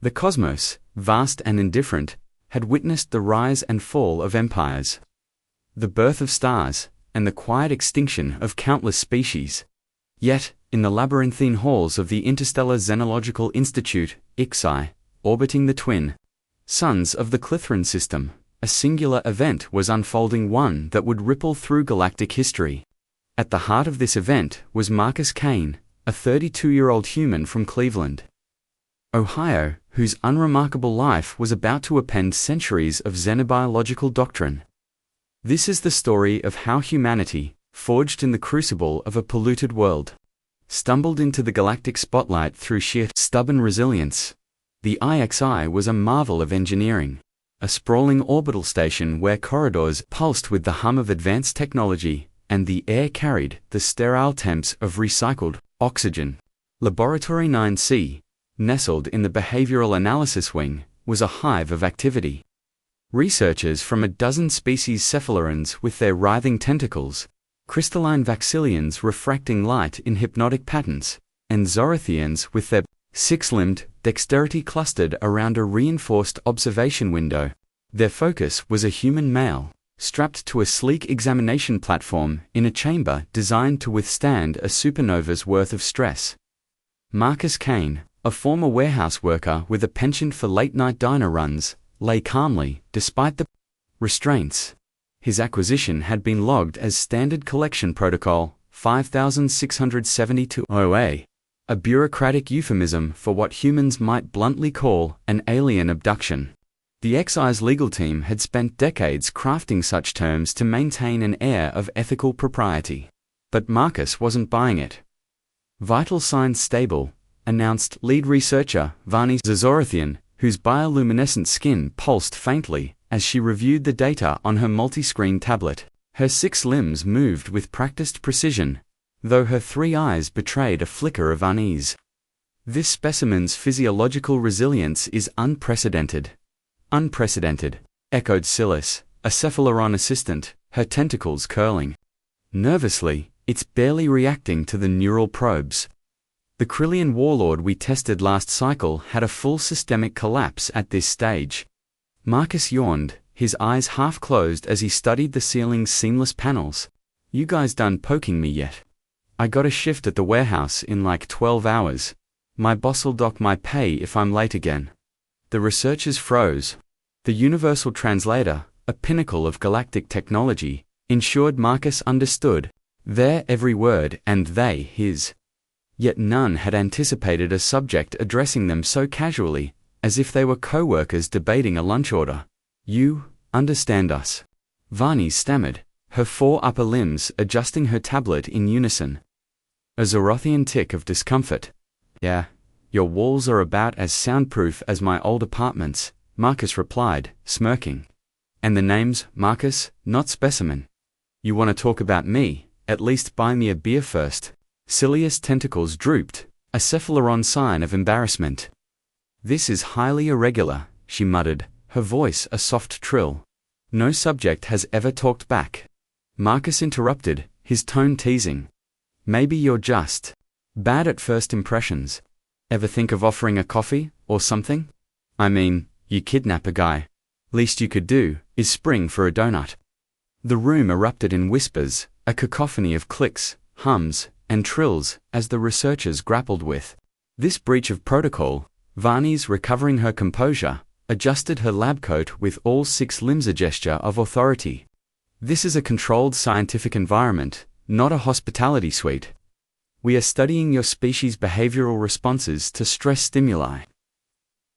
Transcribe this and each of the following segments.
The cosmos, vast and indifferent, had witnessed the rise and fall of empires, the birth of stars, and the quiet extinction of countless species. Yet, in the labyrinthine halls of the Interstellar Xenological Institute, HFY, orbiting the twin suns of the Clitheron system, a singular event was unfolding, one that would ripple through galactic history. At the heart of this event was Marcus Kane, a 32-year-old human from Cleveland, Ohio, whose unremarkable life was about to append centuries of xenobiological doctrine. This is the story of how humanity, forged in the crucible of a polluted world, stumbled into the galactic spotlight through sheer stubborn resilience. The HFY was a marvel of engineering, a sprawling orbital station where corridors pulsed with the hum of advanced technology, and the air carried the sterile temps of recycled oxygen. Laboratory 9C, nestled in the behavioral analysis wing, was a hive of activity. Researchers from a dozen species, cephalorans with their writhing tentacles, crystalline vaxillians refracting light in hypnotic patterns, and zorathians with their six-limbed dexterity clustered around a reinforced observation window. Their focus was a human male, strapped to a sleek examination platform in a chamber designed to withstand a supernova's worth of stress. Marcus Kane, a former warehouse worker with a penchant for late-night diner runs, lay calmly, despite the restraints. His acquisition had been logged as Standard Collection Protocol 5672-OA, a bureaucratic euphemism for what humans might bluntly call an alien abduction. The HFY's legal team had spent decades crafting such terms to maintain an air of ethical propriety. But Marcus wasn't buying it. "Vital signs stable," announced lead researcher Vani Zorathian, whose bioluminescent skin pulsed faintly as she reviewed the data on her multi-screen tablet. Her 6 limbs moved with practiced precision, though her 3 eyes betrayed a flicker of unease. "This specimen's physiological resilience is unprecedented." "Unprecedented," echoed Silas, a cephaloron assistant, her tentacles curling. Nervously, "It's barely reacting to the neural probes. The Krillian warlord we tested last cycle had a full systemic collapse at this stage." Marcus yawned, his eyes half closed as he studied the ceiling's seamless panels. "You guys done poking me yet? I got a shift at the warehouse in like 12 hours. My boss'll dock my pay if I'm late again." The researchers froze. The universal translator, a pinnacle of galactic technology, ensured Marcus understood their every word and they his. Yet none had anticipated a subject addressing them so casually, as if they were co-workers debating a lunch order. "You understand us," Vani stammered, her 4 upper limbs adjusting her tablet in unison. A Zorothian tick of discomfort. "Yeah, your walls are about as soundproof as my old apartments," Marcus replied, smirking. "And the name's Marcus, not Specimen. You want to talk about me, at least buy me a beer first." Cilius' tentacles drooped, a cephaloron sign of embarrassment. "This is highly irregular," she muttered, her voice a soft trill. "No subject has ever talked back." Marcus interrupted, his tone teasing. "Maybe you're just bad at first impressions. Ever think of offering a coffee, or something? I mean, you kidnap a guy. Least you could do is spring for a donut." The room erupted in whispers, a cacophony of clicks, hums, and trills as the researchers grappled with this breach of protocol. Vani's, recovering her composure, adjusted her lab coat with all 6 limbs, a gesture of authority. "This is a controlled scientific environment, not a hospitality suite. We are studying your species' behavioral responses to stress stimuli."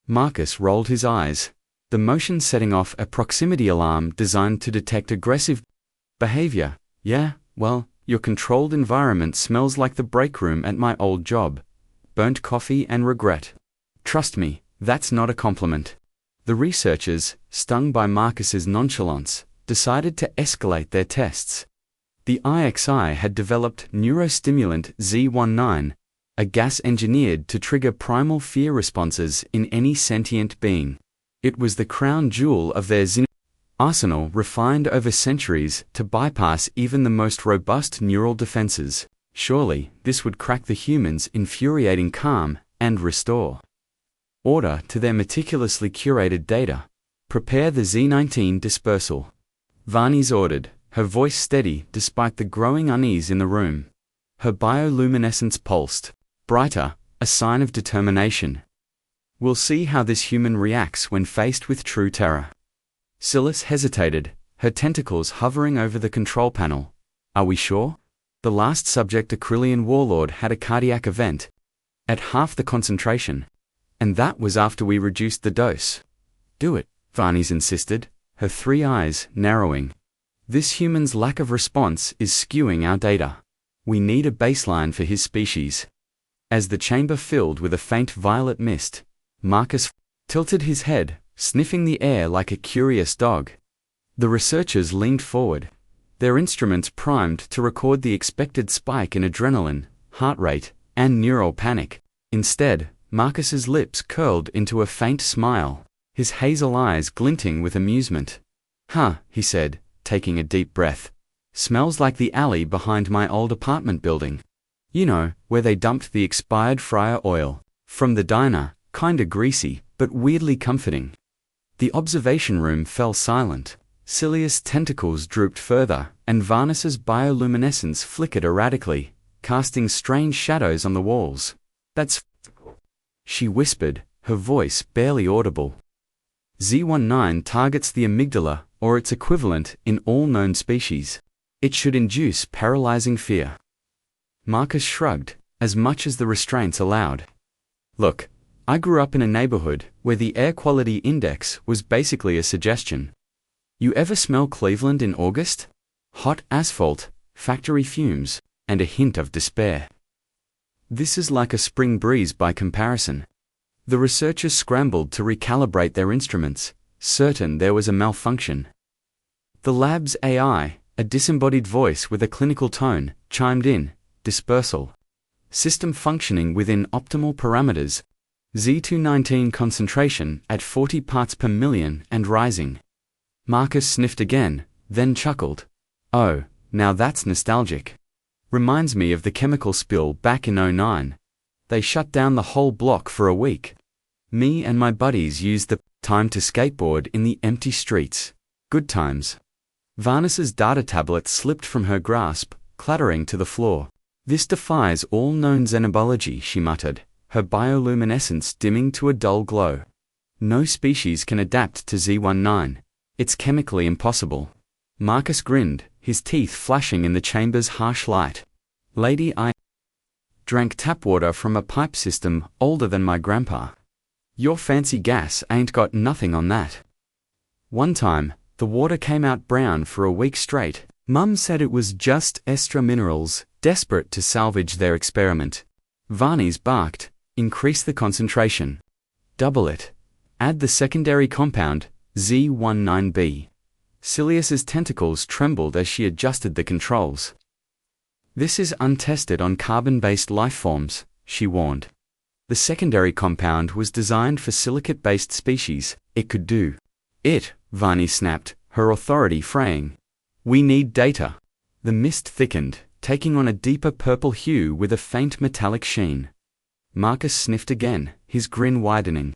Marcus rolled his eyes, the motion setting off a proximity alarm designed to detect aggressive behavior. "Yeah, well, your controlled environment smells like the break room at my old job. Burnt coffee and regret. Trust me, that's not a compliment." The researchers, stung by Marcus's nonchalance, decided to escalate their tests. The HFY had developed neurostimulant Z19, a gas engineered to trigger primal fear responses in any sentient being. It was the crown jewel of their arsenal, refined over centuries to bypass even the most robust neural defenses. Surely, this would crack the humans' infuriating calm and restore Order to their meticulously curated data. Prepare the Z19 dispersal. Varnes ordered, her voice steady despite the growing unease in the room. Her bioluminescence pulsed, brighter, a sign of determination. We'll see how this human reacts when faced with true terror. Silas hesitated, her tentacles hovering over the control panel. Are we sure? The last subject, a Krillian warlord, had a cardiac event. At half the concentration. And that was after we reduced the dose. Do it, Varnes insisted, her 3 eyes narrowing. This human's lack of response is skewing our data. We need a baseline for his species. As the chamber filled with a faint violet mist, Marcus tilted his head, sniffing the air like a curious dog. The researchers leaned forward, their instruments primed to record the expected spike in adrenaline, heart rate, and neural panic. Instead, Marcus's lips curled into a faint smile, his hazel eyes glinting with amusement. "Huh," he said, taking a deep breath. "Smells like the alley behind my old apartment building. You know, where they dumped the expired fryer oil from the diner, kinda greasy, but weirdly comforting." The observation room fell silent. Cilius' tentacles drooped further, and Varnes's bioluminescence flickered erratically, casting strange shadows on the walls. "That's she whispered, her voice barely audible. Z19 targets the amygdala, or its equivalent, in all known species. It should induce paralyzing fear. Marcus shrugged, as much as the restraints allowed. "Look, I grew up in a neighborhood where the air quality index was basically a suggestion. You ever smell Cleveland in August? Hot asphalt, factory fumes, and a hint of despair. This is like a spring breeze by comparison." The researchers scrambled to recalibrate their instruments, certain there was a malfunction. The lab's AI, a disembodied voice with a clinical tone, chimed in, "Dispersal. System functioning within optimal parameters. Z219 concentration at 40 parts per million and rising." Marcus sniffed again, then chuckled. "Oh, now that's nostalgic. Reminds me of the chemical spill back in '09. They shut down the whole block for a week. Me and my buddies used the time to skateboard in the empty streets. Good times." Varnes's data tablet slipped from her grasp, clattering to the floor. "This defies all known xenobiology," she muttered, her bioluminescence dimming to a dull glow. "No species can adapt to Z19. It's chemically impossible." Marcus grinned, his teeth flashing in the chamber's harsh light. "Lady, I drank tap water from a pipe system older than my grandpa. Your fancy gas ain't got nothing on that. One time, the water came out brown for a week straight. Mum said it was just extra minerals, desperate to salvage their experiment." Varnes barked, "Increase the concentration. Double it. Add the secondary compound, Z19B." Cilius's tentacles trembled as she adjusted the controls. "This is untested on carbon-based lifeforms," she warned. "The secondary compound was designed for silicate-based species. It could do it," Varnes snapped, her authority fraying. "We need data." The mist thickened, taking on a deeper purple hue with a faint metallic sheen. Marcus sniffed again, his grin widening.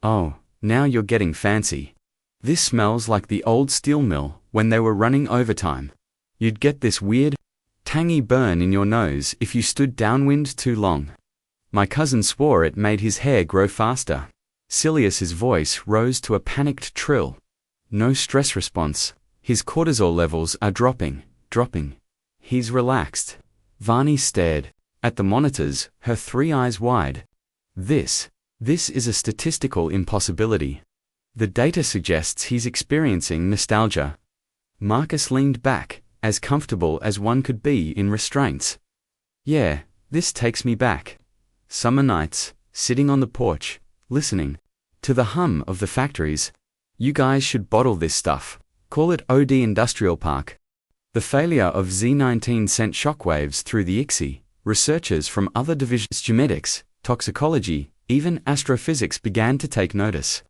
"Oh, now you're getting fancy. This smells like the old steel mill when they were running overtime. You'd get this weird, tangy burn in your nose if you stood downwind too long. My cousin swore it made his hair grow faster." Cilius's voice rose to a panicked trill. "No stress response. His cortisol levels are dropping. He's relaxed." Varnes stared at the monitors, her 3 eyes wide. This is a statistical impossibility. The data suggests he's experiencing nostalgia." Marcus leaned back, as comfortable as one could be in restraints. "Yeah, this takes me back. Summer nights, sitting on the porch, listening to the hum of the factories. You guys should bottle this stuff. Call it OD Industrial Park." The failure of Z19 sent shockwaves through the ICSI. Researchers from other divisions, genetics, toxicology, even astrophysics, began to take notice.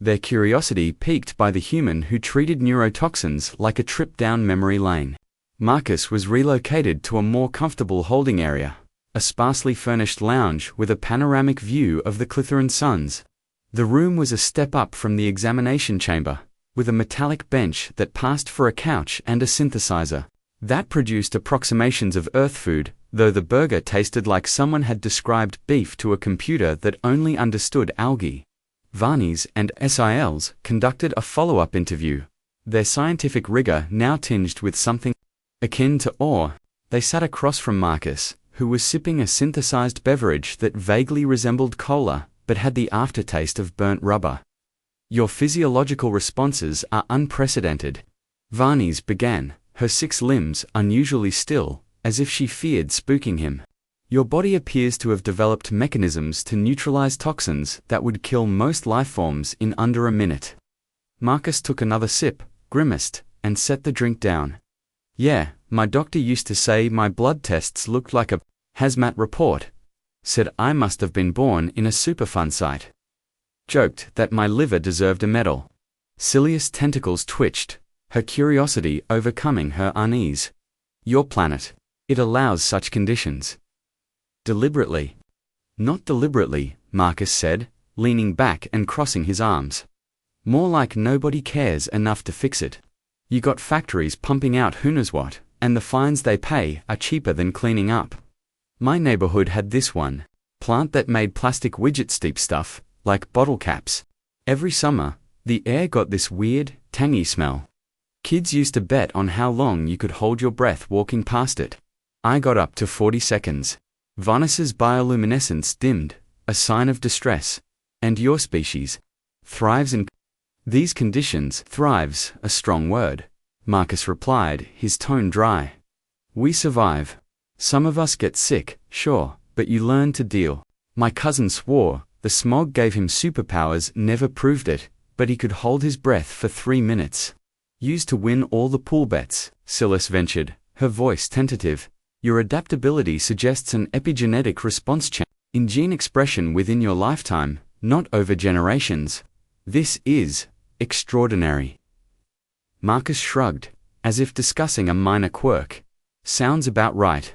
Their curiosity piqued by the human who treated neurotoxins like a trip down memory lane. Marcus was relocated to a more comfortable holding area, a sparsely furnished lounge with a panoramic view of the Clitheran suns. The room was a step up from the examination chamber, with a metallic bench that passed for a couch and a synthesizer that produced approximations of Earth food, though the burger tasted like someone had described beef to a computer that only understood algae. Varnies and SILs conducted a follow-up interview, their scientific rigor now tinged with something akin to awe. They sat across from Marcus, who was sipping a synthesized beverage that vaguely resembled cola, but had the aftertaste of burnt rubber. Your physiological responses are unprecedented. Varnies began, her 6 limbs unusually still, as if she feared spooking him. Your body appears to have developed mechanisms to neutralize toxins that would kill most lifeforms in under a minute. Marcus took another sip, grimaced, and set the drink down. Yeah, my doctor used to say my blood tests looked like a hazmat report. Said I must have been born in a Superfund site. Joked that my liver deserved a medal. Cilius' tentacles twitched, her curiosity overcoming her unease. Your planet. It allows such conditions. Deliberately. Not deliberately, Marcus said, leaning back and crossing his arms. More like nobody cares enough to fix it. You got factories pumping out who knows what, and the fines they pay are cheaper than cleaning up. My neighborhood had this one plant that made plastic widget steep stuff, like bottle caps. Every summer, the air got this weird, tangy smell. Kids used to bet on how long you could hold your breath walking past it. I got up to 40 seconds. Varnis's bioluminescence dimmed, a sign of distress. And your species thrives in these conditions. Thrives, a strong word, Marcus replied, his tone dry. We survive. Some of us get sick, sure, but you learn to deal. My cousin swore the smog gave him superpowers, never proved it, but he could hold his breath for 3 minutes. Used to win all the pool bets, Cilius ventured, her voice tentative. Your adaptability suggests an epigenetic response change in gene expression within your lifetime, not over generations. This is extraordinary. Marcus shrugged, as if discussing a minor quirk. Sounds about right.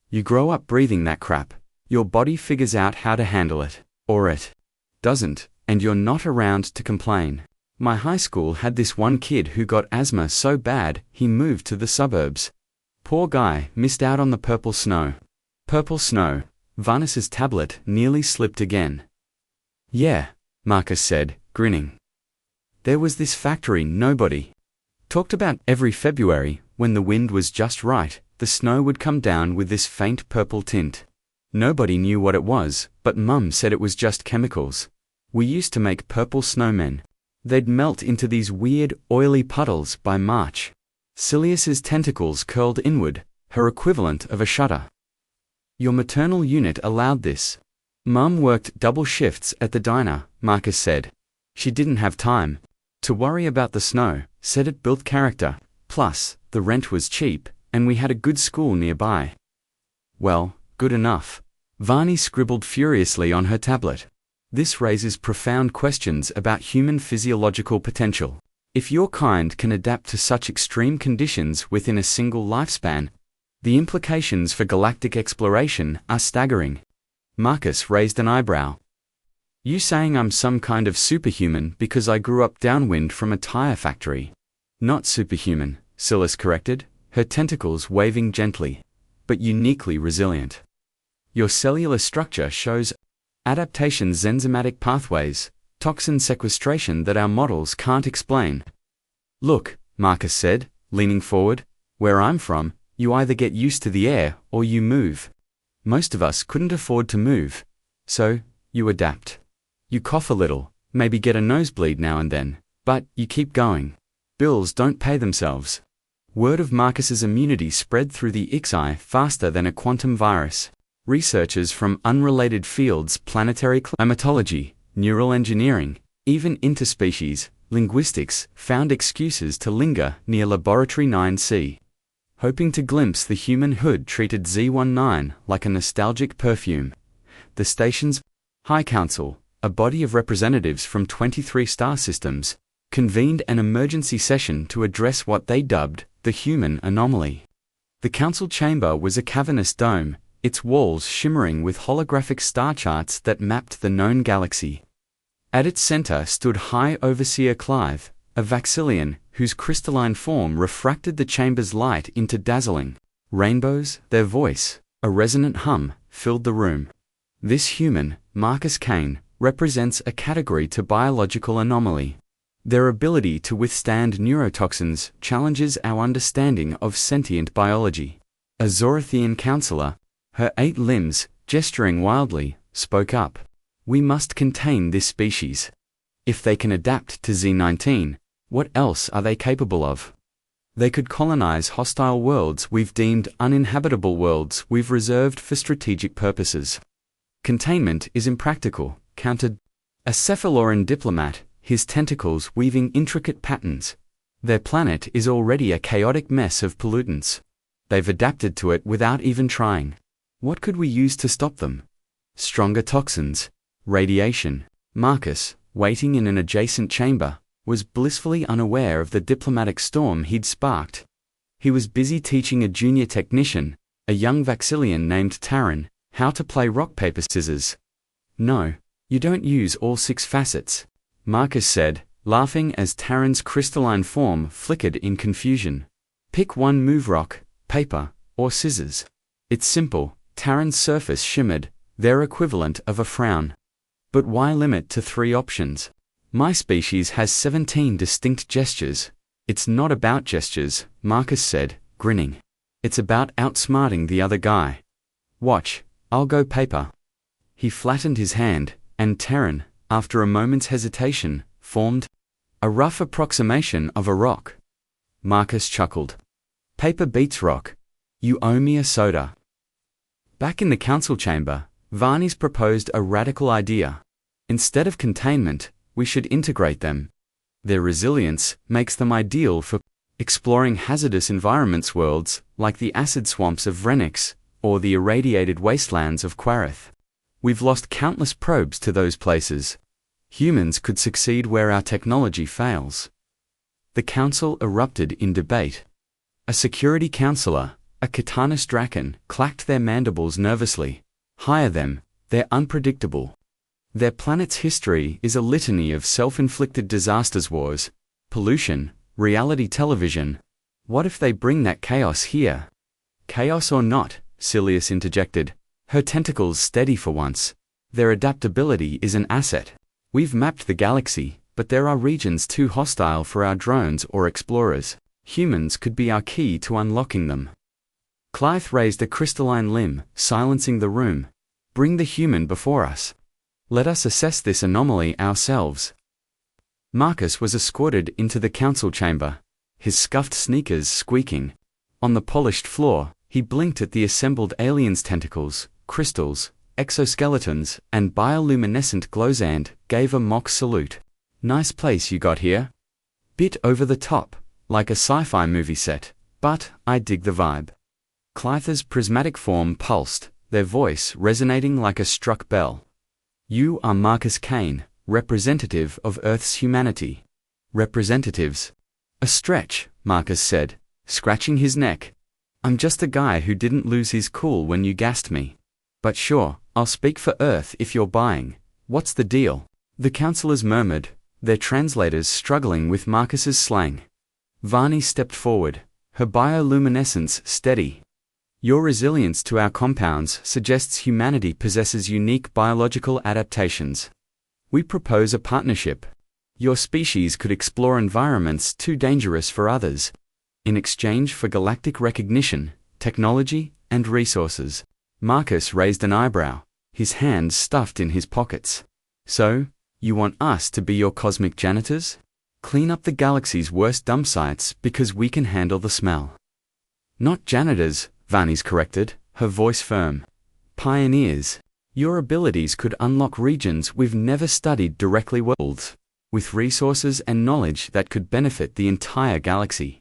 You grow up breathing that crap. Your body figures out how to handle it. Or it doesn't, and you're not around to complain. My high school had this one kid who got asthma so bad, he moved to the suburbs. Poor guy missed out on the purple snow. Purple snow. Varnis's tablet nearly slipped again. Yeah, Marcus said, grinning. There was this factory nobody talked about. Every February, when the wind was just right, the snow would come down with this faint purple tint. Nobody knew what it was, but Mum said it was just chemicals. We used to make purple snowmen. They'd melt into these weird, oily puddles by March. Cilius's tentacles curled inward, her equivalent of a shutter. Your maternal unit allowed this. Mum worked double shifts at the diner, Marcus said. She didn't have time to worry about the snow, said it built character. Plus, the rent was cheap, and we had a good school nearby. Well, good enough. Varney scribbled furiously on her tablet. This raises profound questions about human physiological potential. If your kind can adapt to such extreme conditions within a single lifespan, the implications for galactic exploration are staggering. Marcus raised an eyebrow. You saying I'm some kind of superhuman because I grew up downwind from a tire factory? Not superhuman, Cilius corrected, her tentacles waving gently, but uniquely resilient. Your cellular structure shows adaptations, enzymatic pathways, toxin sequestration that our models can't explain. Look, Marcus said, leaning forward, where I'm from, you either get used to the air or you move. Most of us couldn't afford to move. So, you adapt. You cough a little, maybe get a nosebleed now and then, but you keep going. Bills don't pay themselves. Word of Marcus's immunity spread through the HFY faster than a quantum virus. Researchers from unrelated fields, planetary climatology, neural engineering, even interspecies linguistics, found excuses to linger near Laboratory 9C. Hoping to glimpse the human hood treated Z19 like a nostalgic perfume. The station's High Council, a body of representatives from 23 star systems, convened an emergency session to address what they dubbed the human anomaly. The council chamber was a cavernous dome, its walls shimmering with holographic star charts that mapped the known galaxy. At its center stood High Overseer Clive, a Vaxillian whose crystalline form refracted the chamber's light into dazzling rainbows. Their voice, a resonant hum, filled the room. This human, Marcus Kane, represents a category to biological anomaly. Their ability to withstand neurotoxins challenges our understanding of sentient biology. A Zorathian counselor, her 8 limbs, gesturing wildly, spoke up. We must contain this species. If they can adapt to Z19, what else are they capable of? They could colonize hostile worlds we've deemed uninhabitable, worlds we've reserved for strategic purposes. Containment is impractical, countered a Cephaloran diplomat, his tentacles weaving intricate patterns. Their planet is already a chaotic mess of pollutants. They've adapted to it without even trying. What could we use to stop them? Stronger toxins, radiation. Marcus, waiting in an adjacent chamber, was blissfully unaware of the diplomatic storm he'd sparked. He was busy teaching a junior technician, a young Vaxillian named Taryn, how to play rock, paper, scissors. No, you don't use all 6 facets, Marcus said, laughing as Taryn's crystalline form flickered in confusion. Pick one move: rock, paper, or scissors. It's simple. Taryn's surface shimmered, their equivalent of a frown. But why limit to 3 options? My species has 17 distinct gestures. It's not about gestures, Marcus said, grinning. It's about outsmarting the other guy. Watch, I'll go paper. He flattened his hand, and Taryn, after a moment's hesitation, formed a rough approximation of a rock. Marcus chuckled. Paper beats rock. You owe me a soda. Back in the council chamber, Varnes proposed a radical idea. Instead of containment, we should integrate them. Their resilience makes them ideal for exploring hazardous environments, worlds like the acid swamps of Vrenix or the irradiated wastelands of Quarith. We've lost countless probes to those places. Humans could succeed where our technology fails. The council erupted in debate. A security counselor, a Katanus Draken, clacked their mandibles nervously. Hire them, they're unpredictable. Their planet's history is a litany of self-inflicted disasters, wars, pollution, reality television. What if they bring that chaos here? Chaos or not, Silius interjected, her tentacles steady for once. Their adaptability is an asset. We've mapped the galaxy, but there are regions too hostile for our drones or explorers. Humans could be our key to unlocking them. Clive raised a crystalline limb, silencing the room. Bring the human before us. Let us assess this anomaly ourselves. Marcus was escorted into the council chamber, his scuffed sneakers squeaking. On the polished floor, he blinked at the assembled aliens' tentacles, crystals, exoskeletons, and bioluminescent glowsand, gave a mock salute. Nice place you got here. Bit over the top, like a sci-fi movie set, but I dig the vibe. Clive's prismatic form pulsed, their voice resonating like a struck bell. You are Marcus Kane, representative of Earth's humanity. Representatives. A stretch, Marcus said, scratching his neck. I'm just a guy who didn't lose his cool when you gassed me. But sure, I'll speak for Earth if you're buying. What's the deal? The counselors murmured, their translators struggling with Marcus's slang. Varnes stepped forward, her bioluminescence steady. Your resilience to our compounds suggests humanity possesses unique biological adaptations. We propose a partnership. Your species could explore environments too dangerous for others, in exchange for galactic recognition, technology, and resources. Marcus raised an eyebrow, his hands stuffed in his pockets. So, you want us to be your cosmic janitors? Clean up the galaxy's worst dump sites because we can handle the smell. Not janitors, Varnes corrected, her voice firm. Pioneers. Your abilities could unlock regions we've never studied directly, worlds with resources and knowledge that could benefit the entire galaxy.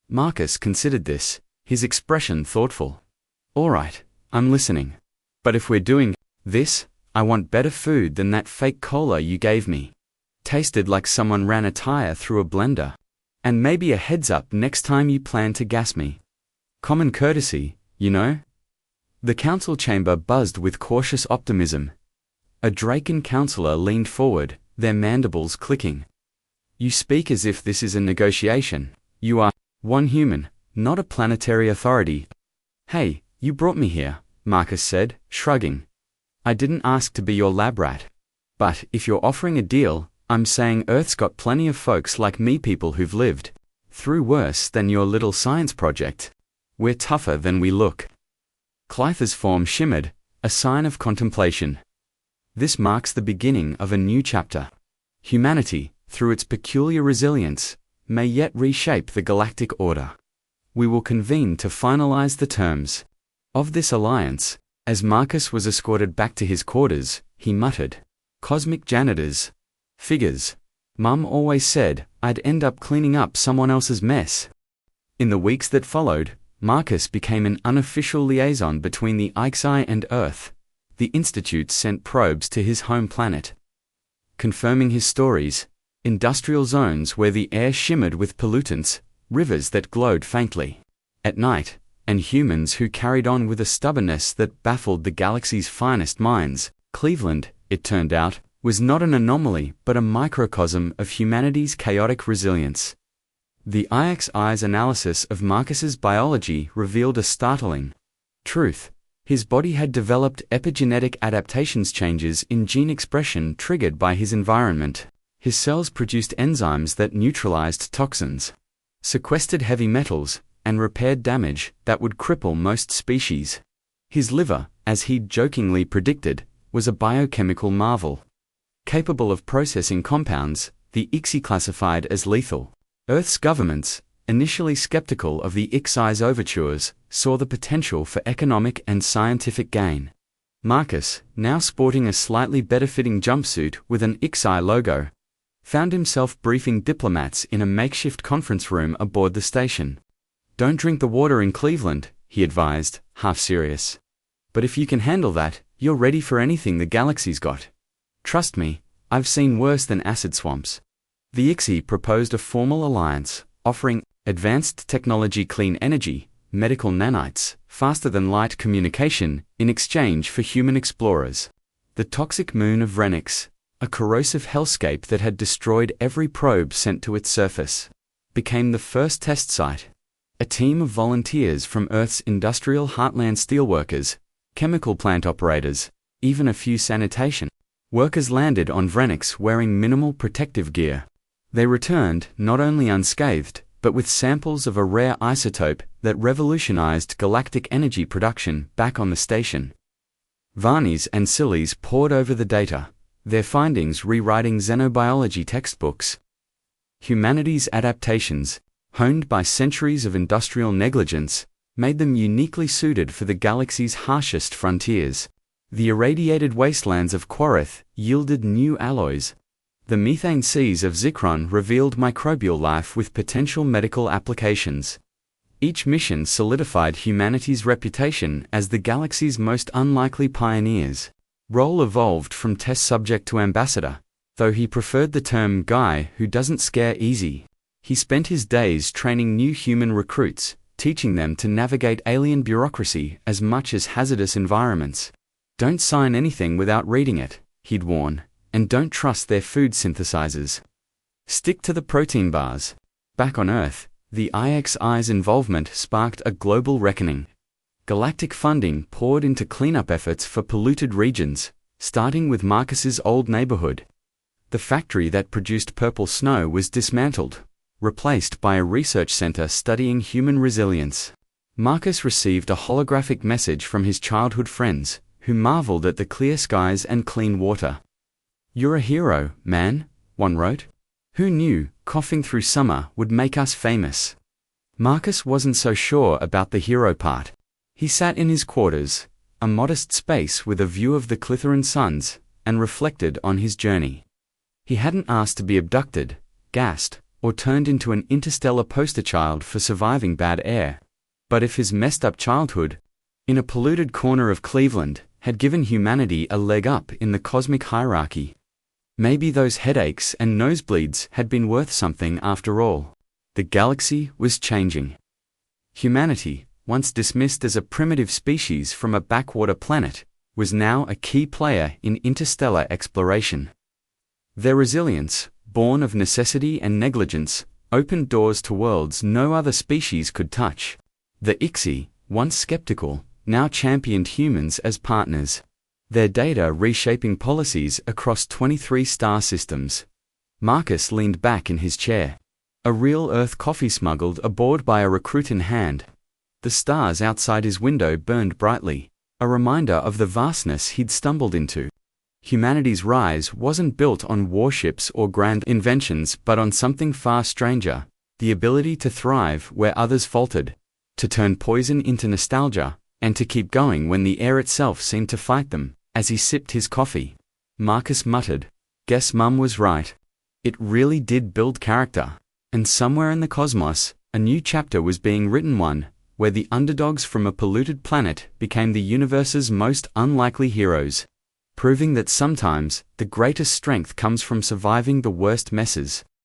Marcus considered this, his expression thoughtful. All right, I'm listening. But if we're doing this, I want better food than that fake cola you gave me. Tasted like someone ran a tire through a blender. And maybe a heads up next time you plan to gas me. Common courtesy, you know? The council chamber buzzed with cautious optimism. A Draken counselor leaned forward, their mandibles clicking. You speak as if this is a negotiation. You are one human, not a planetary authority. Hey, you brought me here, Marcus said, shrugging. I didn't ask to be your lab rat. But if you're offering a deal, I'm saying Earth's got plenty of folks like me, people who've lived through worse than your little science project. We're tougher than we look. Clytha's form shimmered, a sign of contemplation. This marks the beginning of a new chapter. Humanity, through its peculiar resilience, may yet reshape the galactic order. We will convene to finalize the terms of this alliance. As Marcus was escorted back to his quarters, he muttered, "Cosmic janitors. Figures. Mum always said I'd end up cleaning up someone else's mess." In the weeks that followed, Marcus became an unofficial liaison between the HFY and Earth. The Institute sent probes to his home planet, confirming his stories: industrial zones where the air shimmered with pollutants, rivers that glowed faintly at night, and humans who carried on with a stubbornness that baffled the galaxy's finest minds. Cleveland, it turned out, was not an anomaly but a microcosm of humanity's chaotic resilience. The HFY's analysis of Marcus's biology revealed a startling truth. His body had developed epigenetic adaptations, changes in gene expression triggered by his environment. His cells produced enzymes that neutralized toxins, sequestered heavy metals, and repaired damage that would cripple most species. His liver, as he'd jokingly predicted, was a biochemical marvel, capable of processing compounds the HFY classified as lethal. Earth's governments, initially skeptical of the HFY's overtures, saw the potential for economic and scientific gain. Marcus, now sporting a slightly better-fitting jumpsuit with an HFY logo, found himself briefing diplomats in a makeshift conference room aboard the station. "Don't drink the water in Cleveland," he advised, half serious. "But if you can handle that, you're ready for anything the galaxy's got. Trust me, I've seen worse than acid swamps." The HFY proposed a formal alliance, offering advanced technology, clean energy, medical nanites, faster-than-light communication, in exchange for human explorers. The toxic moon of Renix, a corrosive hellscape that had destroyed every probe sent to its surface, became the first test site. A team of volunteers from Earth's industrial heartland, steelworkers, chemical plant operators, even a few sanitation workers landed on Vrenix wearing minimal protective gear. They returned not only unscathed, but with samples of a rare isotope that revolutionized galactic energy production back on the station. Varnies and Sillies pored over the data, their findings rewriting xenobiology textbooks. Humanity's adaptations, honed by centuries of industrial negligence, made them uniquely suited for the galaxy's harshest frontiers. The irradiated wastelands of Quarith yielded new alloys. The methane seas of Zikron revealed microbial life with potential medical applications. Each mission solidified humanity's reputation as the galaxy's most unlikely pioneers. Role evolved from test subject to ambassador, though he preferred the term guy who doesn't scare easy. He spent his days training new human recruits, teaching them to navigate alien bureaucracy as much as hazardous environments. "Don't sign anything without reading it," he'd warn, "and don't trust their food synthesizers. Stick to the protein bars." Back on Earth, the HFY's involvement sparked a global reckoning. Galactic funding poured into cleanup efforts for polluted regions, starting with Marcus's old neighborhood. The factory that produced purple snow was dismantled, replaced by a research center studying human resilience. Marcus received a holographic message from his childhood friends, who marveled at the clear skies and clean water. "You're a hero, man," one wrote. "Who knew coughing through summer would make us famous?" Marcus wasn't so sure about the hero part. He sat in his quarters, a modest space with a view of the Clitheran suns, and reflected on his journey. He hadn't asked to be abducted, gassed, or turned into an interstellar poster child for surviving bad air. But if his messed-up childhood, in a polluted corner of Cleveland, had given humanity a leg up in the cosmic hierarchy, maybe those headaches and nosebleeds had been worth something after all. The galaxy was changing. Humanity, once dismissed as a primitive species from a backwater planet, was now a key player in interstellar exploration. Their resilience, born of necessity and negligence, opened doors to worlds no other species could touch. The ICSI, once skeptical, now championed humans as partners. Their data reshaping policies across 23 star systems. Marcus leaned back in his chair. A real Earth coffee smuggled aboard by a recruit in hand. The stars outside his window burned brightly, a reminder of the vastness he'd stumbled into. Humanity's rise wasn't built on warships or grand inventions but on something far stranger, the ability to thrive where others faltered, to turn poison into nostalgia, and to keep going when the air itself seemed to fight them. As he sipped his coffee, Marcus muttered, "Guess Mum was right. It really did build character." And somewhere in the cosmos, a new chapter was being written, one where the underdogs from a polluted planet became the universe's most unlikely heroes, proving that sometimes the greatest strength comes from surviving the worst messes.